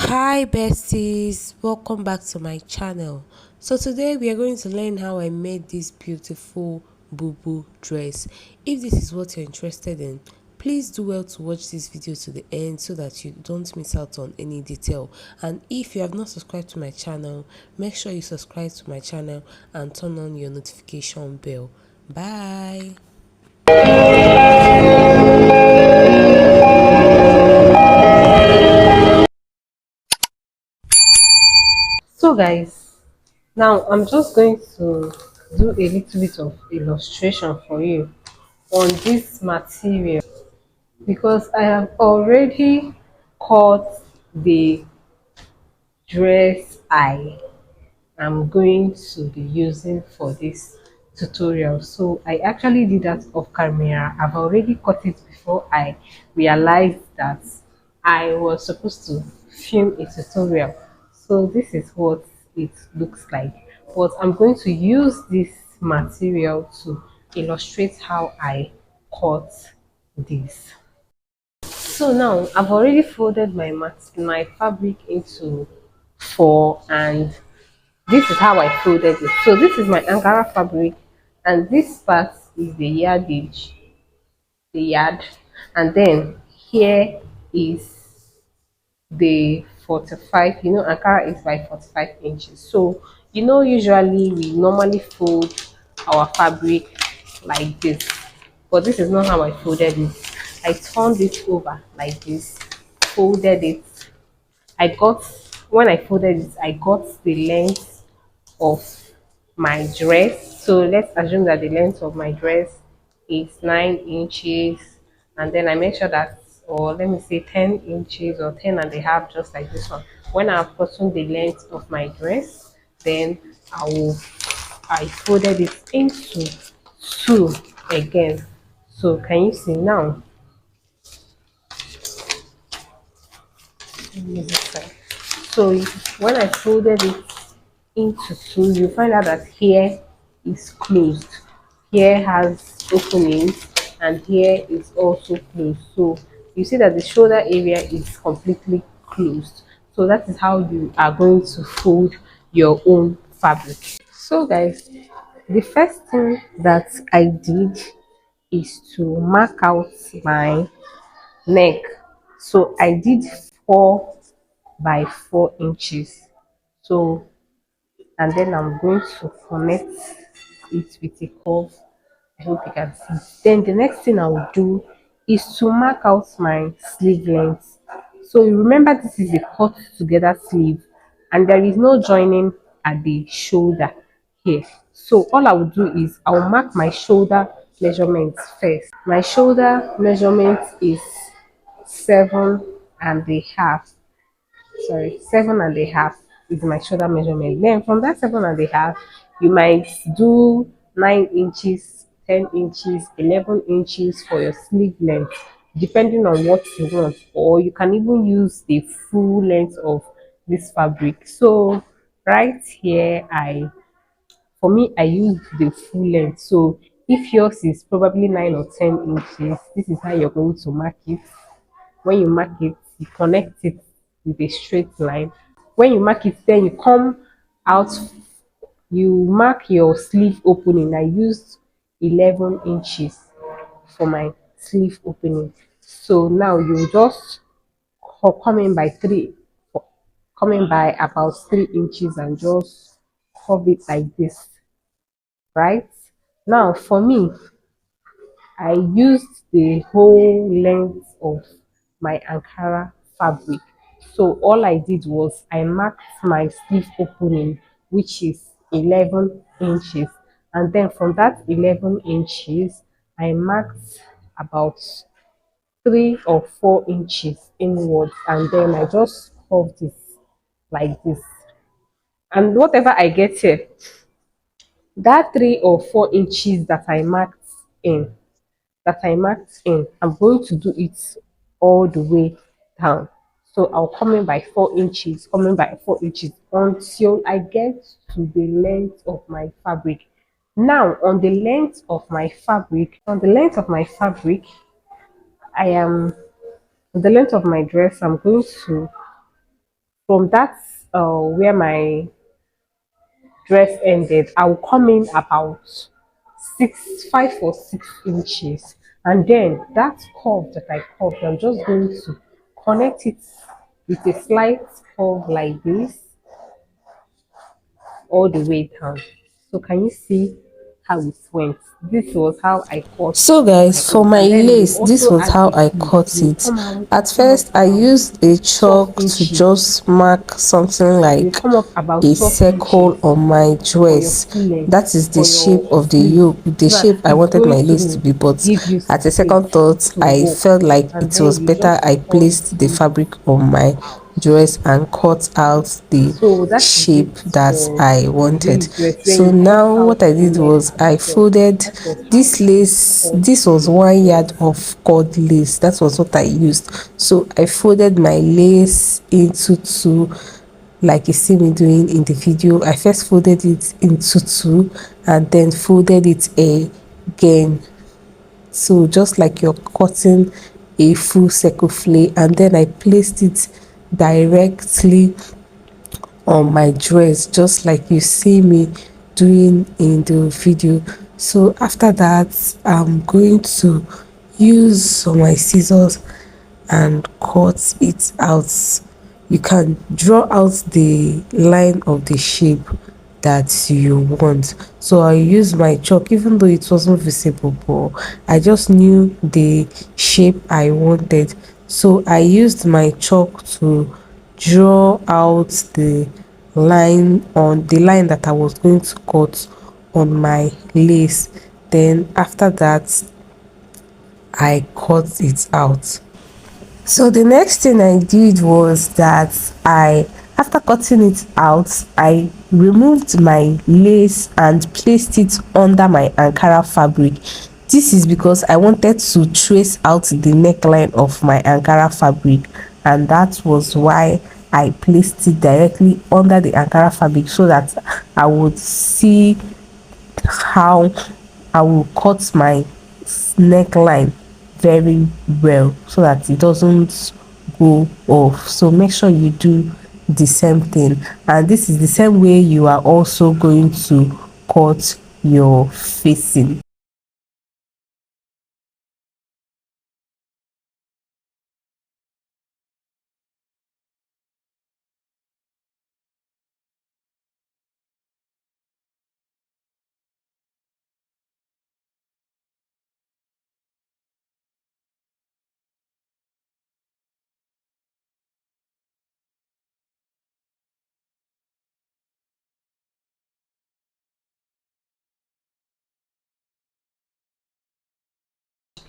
Hi besties, welcome back to my channel. So today we are going to learn how I made this beautiful Bubu dress. If this is what you're interested in, please do well to watch this video to the end so that you don't miss out on any detail. And if you have not subscribed to my channel, make sure you subscribe to my channel and turn on your notification bell. Bye. So guys, now I'm just going to do a little bit of illustration for you on this material because I have already cut the dress I'm going to be using for this tutorial. So I actually did that off camera. I've already cut it before I realized that I was supposed to film a tutorial. So this is what it looks like, but I'm going to use this material to illustrate how I cut this. So now I've already folded my fabric into four, and this is how I folded it. So this is my Ankara fabric, and this part is the yardage, the yard, and then here is the 45. You know, Ankara is by 45 inches. So usually we normally fold our fabric like this, but this is not how I folded it. I turned it over like this, folded it. I got When I folded it, I got the length of my dress. So let's assume that the length of my dress is 9 inches, and then I make sure that, or let me say 10 inches or 10 and a half, just like this one. When I've gotten the length of my dress, then I folded it into two again. So can you see now? Let me use this side. So when I folded it into two, you find out that here is closed, here has openings, and here is also closed. So you see that the shoulder area is completely closed. So that is how you are going to fold your own fabric. So guys, the first thing that I did is to mark out my neck. So I did 4 by 4 inches. So, and then I'm going to connect it with a curve. I hope you can see. Then the next thing I will do is to mark out my sleeve length. So you remember, this is a cut together sleeve, and there is no joining at the shoulder here. So all I will do is I'll mark my shoulder measurements first. My shoulder measurement is 7.5. Sorry, 7.5 is my shoulder measurement. Then from that 7.5, you might do 9 inches, 10 inches, 11 inches for your sleeve length, depending on what you want. Or you can even use the full length of this fabric. So right here, for me, I use the full length. So if yours is probably 9 or 10 inches, this is how you're going to mark it. When you mark it, you connect it with a straight line. When you mark it, then you come out, you mark your sleeve opening. I used 11 inches for my sleeve opening. So now you just come in by coming by about 3 inches, and just curve it like this, right? Now for me, I used the whole length of my Ankara fabric. So all I did was I marked my sleeve opening, which is 11 inches. And then from that 11 inches, I marked about 3 or 4 inches inwards. And then I just curved it like this. And whatever I get here, that 3 or 4 inches in, that I marked in, I'm going to do it all the way down. So I'll come in by 4 inches, coming by 4 inches until I get to the length of my fabric. Now on the length of my fabric, I am on the length of my dress, I'm going to from that where my dress ended, I will come in about 5 or 6 inches, and then that curve that I curved, I'm just going to connect it with a slight curve like this all the way down. So can you see how it went? This was how I cut So my guys, for own, my and then we lace, this also was add how a I flip. cut You it. come out, At come up first I about used a 12 chalk to inches. just mark something You like come up about a 12 circle inches on my for your dress. full length, That is the for your shape of the sleeve, yoke, the so that shape I it's wanted my going lace to to be. But give you at a space second thought, to I walk. felt like And it then was you better just I cut placed the it fabric on my dress and cut out the so that is it shape that for I this wanted. dress. Then So you cut now out what I the did neck was I as well. folded That was how this I lace. cut This was the 1 yard dress. of cord lace. That was what I used. So I folded my lace into two, like you see me doing in the video. I first folded it into two and then folded it again, so just like you're cutting a full circle flay, and then I placed it directly on my dress, just like you see me doing in the video. So after that, I'm going to use my scissors and cut it out. You can draw out the line of the shape that you want. So I used my chalk, even though it wasn't visible, but I just knew the shape I wanted. So I used my chalk to draw out the line that I was going to cut on my lace. Then after that, I cut it out. So the next thing I did was that after cutting it out, I removed my lace and placed it under my Ankara fabric. This is because I wanted to trace out the neckline of my Ankara fabric, and that was why I placed it directly under the Ankara fabric, so that I would see how I will cut my neckline very well, so that it doesn't go off. So make sure you do the same thing, and this is the same way you are also going to cut your facing.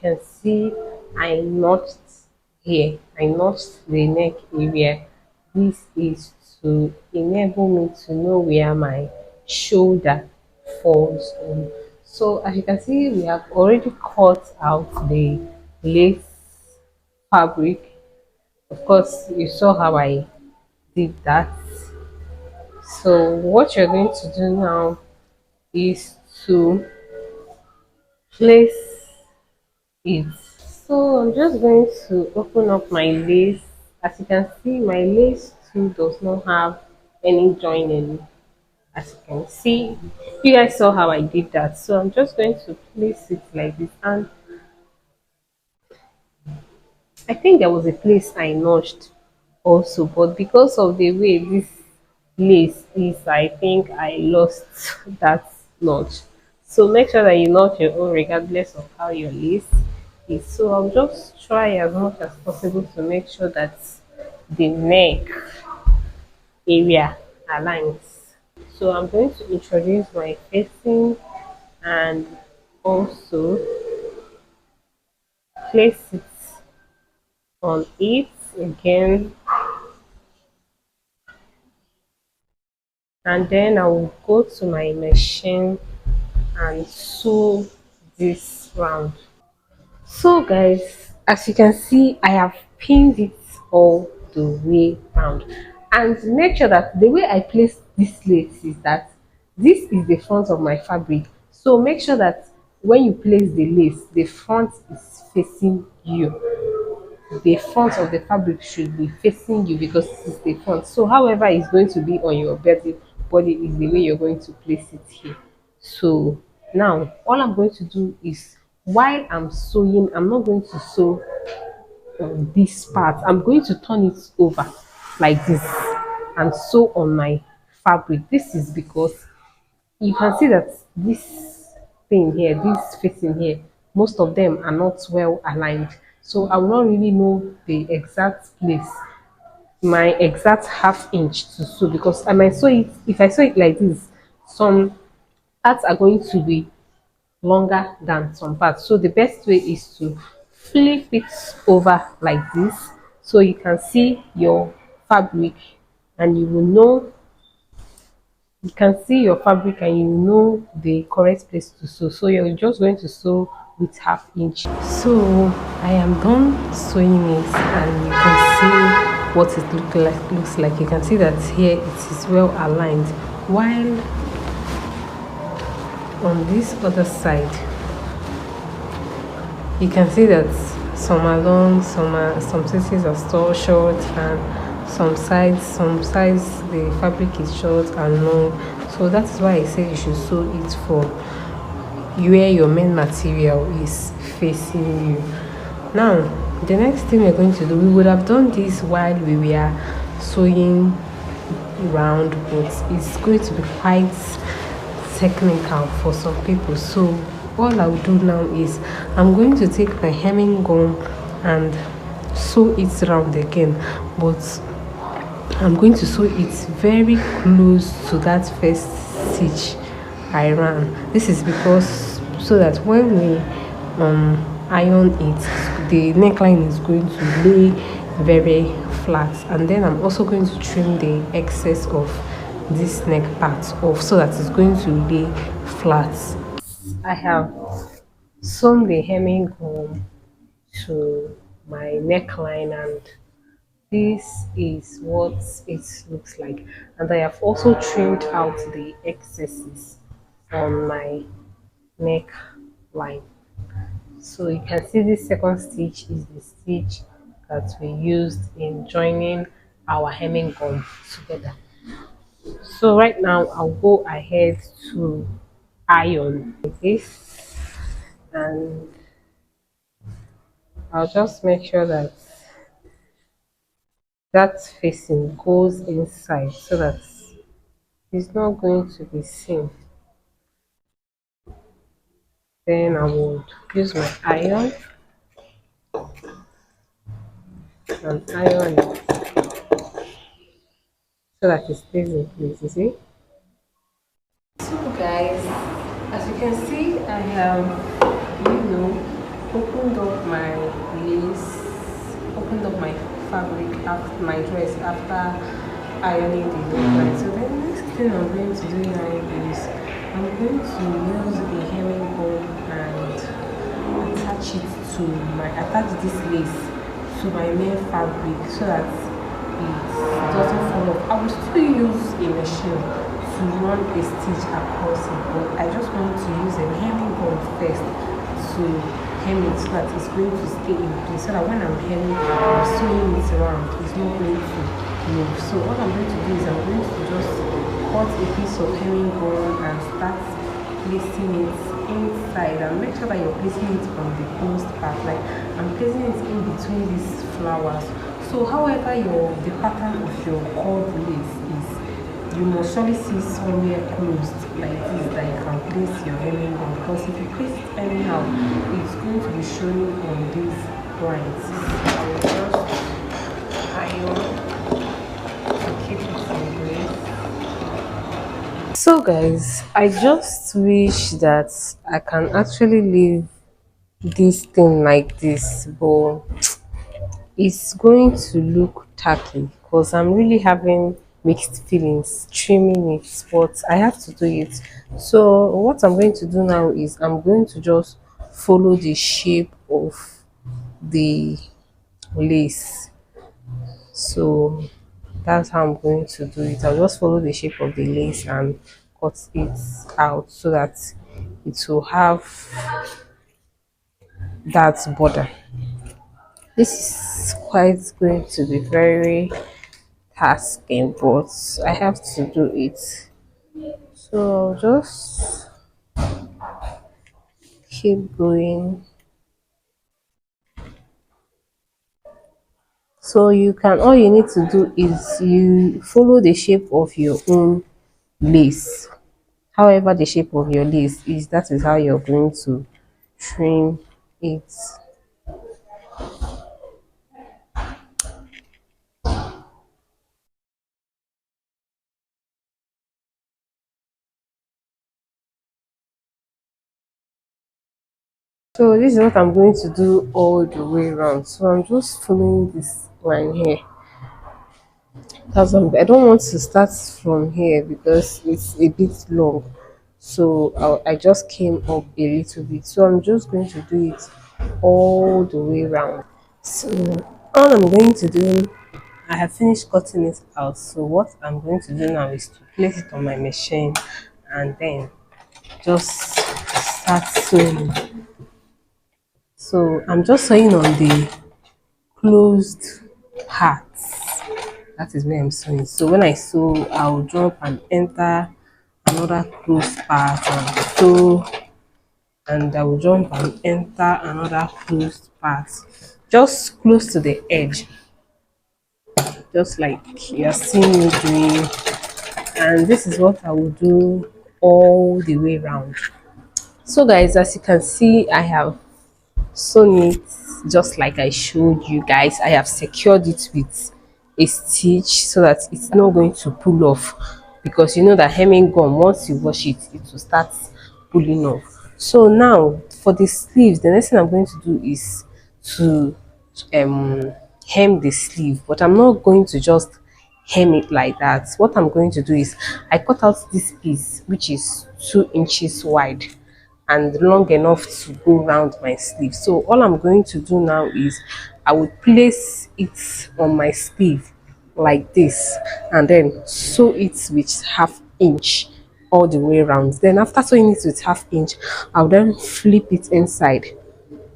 You can see I notched here. I notched the neck area. This is to enable me to know where my shoulder falls on. So as you can see, we have already cut out the lace fabric. Of course, you saw how I did that. So what you're going to do now is to place it. So I'm just going to open up my lace. As you can see, my lace too does not have any joining. As you can see, you guys saw how I did that. So I'm just going to place it like this. And I think there was a place I notched also, but because of the way this lace is, I think I lost that notch. So make sure that you notch your own regardless of how your lace is. So I'll just try as much as possible to make sure that the neck area aligns. So I'm going to introduce my facing and also place it on it again, and then I will go to my machine and sew this round. So guys, as you can see, I have pinned it all the way round, and make sure that the way I place this lace is that this is the front of my fabric. So make sure that when you place the lace, the front is facing you. the front of the fabric should be facing you because this is the front. So however it's going to be on your body is the way you're going to place it here. So now all I'm going to do is while I'm sewing, I'm not going to sew on this part. I'm going to turn it over like this and sew on my fabric. This is because you can see that this thing here, this facing here, most of them are not well aligned. So I will not really know the exact place, my exact half inch to sew because I might sew it, if I sew it like this, some parts are going to be longer than some parts. So the best way is to flip it over like this so you can see your fabric and you will know, you can see your fabric and you know the correct place to sew. So you're just going to sew with half inch. So I am done sewing it and you can see what it looks like. You can see that here it is well aligned, while on this other side you can see that some are long, some places are still short, and some sides the fabric is short and long. So that's why I say you should sew it for where your main material is facing you. Now the next thing we're going to do, we would have done this while we were sewing round, but it's going to be quite technical for some people. So all I'll do now is I'm going to take my hemming gun and sew it round again, but I'm going to sew it very close to that first stitch I ran. This is because so that when we iron it, the neckline is going to lay very flat, and then I'm also going to trim the excess of this neck part off so that it's going to lay flat. I have sewn the hemming gun to my neckline and this is what it looks like, and I have also trimmed out the excesses on my neckline. So you can see this second stitch is the stitch that we used in joining our hemming gun together. So right now I'll go ahead to iron like this, and I'll just make sure that that facing goes inside so that it's not going to be seen. Then I would use my iron and iron it so that it stays in place, you see. So guys, as you can see, I have, opened up my lace, opened up my fabric after my dress after ironing the neckline. So the next thing I'm going to do now is I'm going to use a hemming gun and attach this lace to my main fabric so that it doesn't fall off. I will still use a machine to run a stitch across it, but I just want to use a hemming gun first to hem it so that it's going to stay in place, so that when I'm hemming, I'm sewing it around, it's not going to move. So what I'm going to do is I'm going to just cut a piece of hemming gun and start placing it inside, and make sure that you're placing it on the closed part, like I'm placing it in between these flowers. So however the pattern of your cord lace is, you must surely see somewhere closed like this that you can place your hemming on, because if you place it anyhow, it's going to be showing on these lines. I will just iron to keep it in place. So guys, I just wish that I can actually leave this thing like this, but it's going to look tacky because I'm really having mixed feelings trimming it, but I have to do it. So what I'm going to do now is I'm going to just follow the shape of the lace. So that's how I'm going to do it. I'll just follow the shape of the lace and cut it out so that it will have that border. This is quite going to be very tasking, but I have to do it. So I'll just keep going. So you can, all you need to do is you follow the shape of your own lace. However the shape of your lace is, that is how you're going to trim it. So this is what I'm going to do all the way around. So I'm just following this line here. Because I don't want to start from here because it's a bit long. So I just came up a little bit. So I'm just going to do it all the way around. So all I'm going to do, I have finished cutting it out. So what I'm going to do now is to place it on my machine and then just start sewing. So I'm just sewing on the closed parts. That is where I'm sewing. So when I sew, I'll jump and enter another closed part and sew, and I will jump and enter another closed part, just close to the edge, just like you're seeing me doing. And this is what I will do all the way around. So guys, as you can see, I have sewn it just like I showed you guys. I have secured it with a stitch so that it's not going to pull off, because you know that hemming gum, once you wash it, it will start pulling off. So now for the sleeves, the next thing I'm going to do is to hem the sleeve, but I'm not going to just hem it like that. What I'm going to do is I cut out this piece which is 2 inches wide and long enough to go around my sleeve. So all I'm going to do now is I will place it on my sleeve like this and then sew it with half inch all the way around. Then after sewing it with half inch, I'll then flip it inside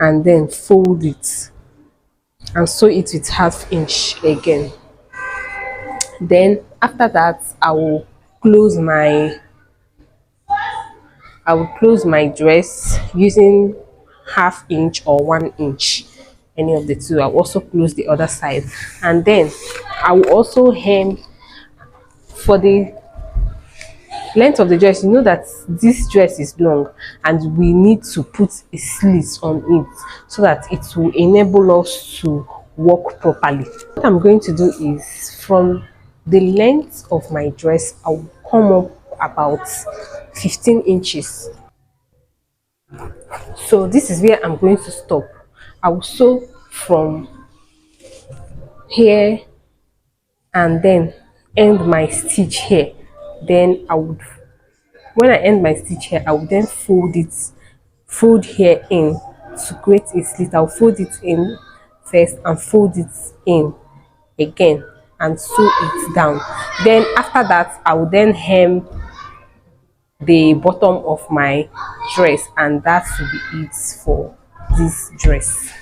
and then fold it and sew it with half inch again. Then after that, I will close my dress using half inch or 1 inch, any of the two. I'll also close the other side, and then I will also hem for the length of the dress. You know that this dress is long and we need to put a slit on it so that it will enable us to walk properly. What I'm going to do is, from the length of my dress, I'll come up about 15 inches. So this is where I'm going to stop. I will sew from here and then end my stitch here. Then when I end my stitch here, I will then fold here in to create a slit. I'll fold it in first and fold it in again and sew it down. Then after that, I will then hem the bottom of my dress, and that will be it for this dress.